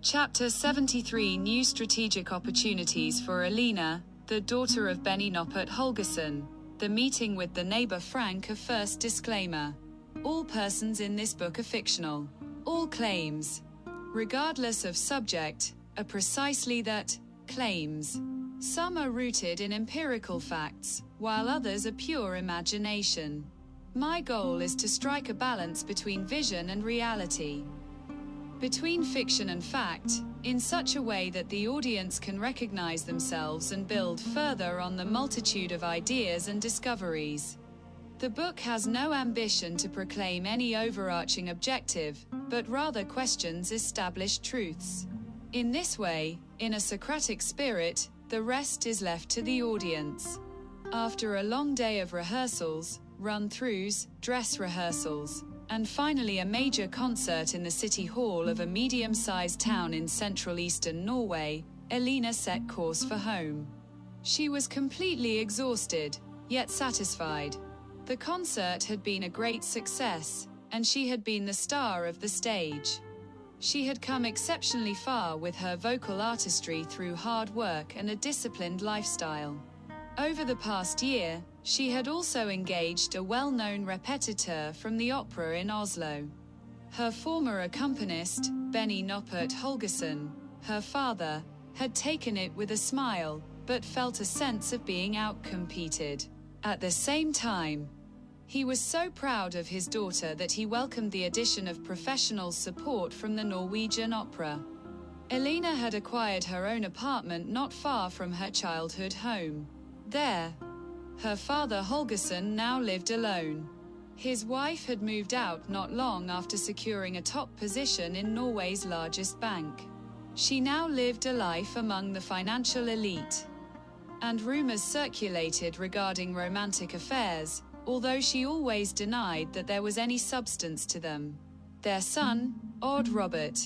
Chapter 73 New Strategic Opportunities for Alina, the daughter of Benny Noppert Holgersson. The meeting with the neighbor Frank. A first disclaimer. All persons in this book are fictional. All claims, regardless of subject, are precisely that, claims. Some are rooted in empirical facts, while others are pure imagination. My goal is to strike a balance between vision and reality, between fiction and fact, in such a way that the audience can recognize themselves and build further on the multitude of ideas and discoveries. The book has no ambition to proclaim any overarching objective, but rather questions established truths. In this way, in a Socratic spirit, the rest is left to the audience. After a long day of rehearsals, run-throughs, dress rehearsals, and finally a major concert in the city hall of a medium-sized town in central eastern Norway, Alina set course for home. She was completely exhausted, yet satisfied. The concert had been a great success, and she had been the star of the stage. She had come exceptionally far with her vocal artistry through hard work and a disciplined lifestyle. Over the past year, she had also engaged a well-known repetiteur from the opera in Oslo. Her former accompanist, Benny Noppert Holgersson, her father, had taken it with a smile, but felt a sense of being outcompeted. At the same time, he was so proud of his daughter that he welcomed the addition of professional support from the Norwegian opera. Alina had acquired her own apartment not far from her childhood home. There, her father Holgersson now lived alone. His wife had moved out not long after securing a top position in Norway's largest bank. She now lived a life among the financial elite. And rumors circulated regarding romantic affairs, although she always denied that there was any substance to them. Their son, Odd Robert,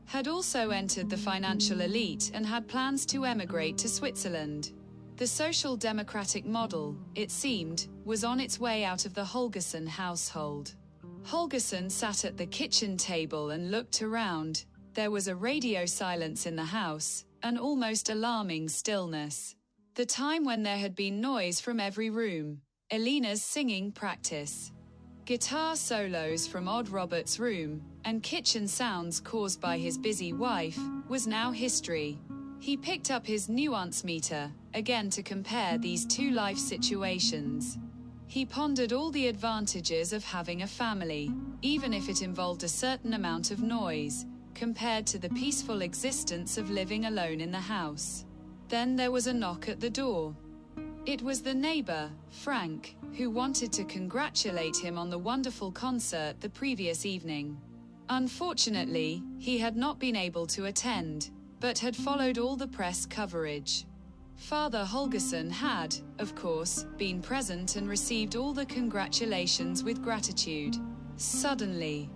had also entered the financial elite and had plans to emigrate to Switzerland. The social democratic model, it seemed, was on its way out of the Holgersson household. Holgersson sat at the kitchen table and looked around. There was a radio silence in the house, an almost alarming stillness. The time when there had been noise from every room. Alina's singing practice, guitar solos from Odd Robert's room, and kitchen sounds caused by his busy wife, was now history. He picked up his nuance meter, again to compare these two life situations. He pondered all the advantages of having a family, even if it involved a certain amount of noise, compared to the peaceful existence of living alone in the house. Then there was a knock at the door. It was the neighbor, Frank, who wanted to congratulate him on the wonderful concert the previous evening. Unfortunately, he had not been able to attend, but had followed all the press coverage. Father Holgersson had, of course, been present and received all the congratulations with gratitude. Suddenly,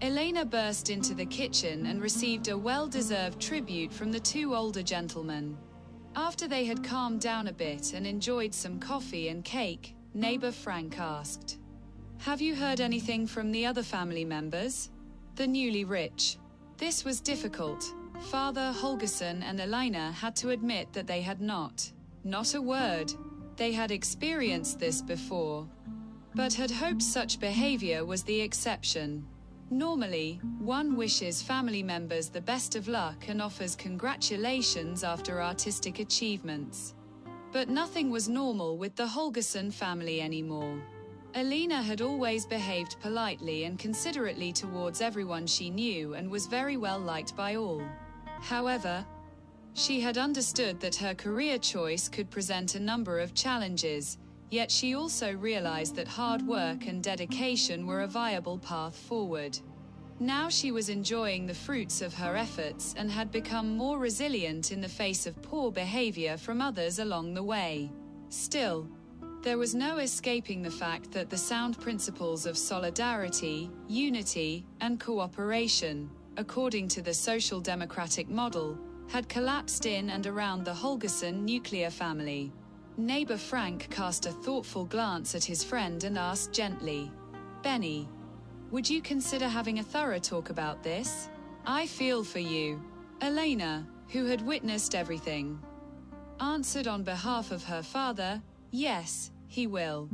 Alina burst into the kitchen and received a well-deserved tribute from the two older gentlemen. After they had calmed down a bit and enjoyed some coffee and cake, neighbor Frank asked, "Have you heard anything from the other family members? The newly rich?" This was difficult. Father Holgersson and Alina had to admit that they had not. Not a word. They had experienced this before, but had hoped such behavior was the exception. Normally, one wishes family members the best of luck and offers congratulations after artistic achievements. But nothing was normal with the Holgersson family anymore. Alina had always behaved politely and considerately towards everyone she knew and was very well liked by all. However, she had understood that her career choice could present a number of challenges, yet she also realized that hard work and dedication were a viable path forward. Now she was enjoying the fruits of her efforts and had become more resilient in the face of poor behavior from others along the way. Still, there was no escaping the fact that the sound principles of solidarity, unity, and cooperation, according to the social democratic model, had collapsed in and around the Holgersson nuclear family. Neighbor Frank cast a thoughtful glance at his friend and asked gently, "Benny, would you consider having a thorough talk about this? I feel for you. Elena, who had witnessed everything, answered on behalf of her father, yes, he will.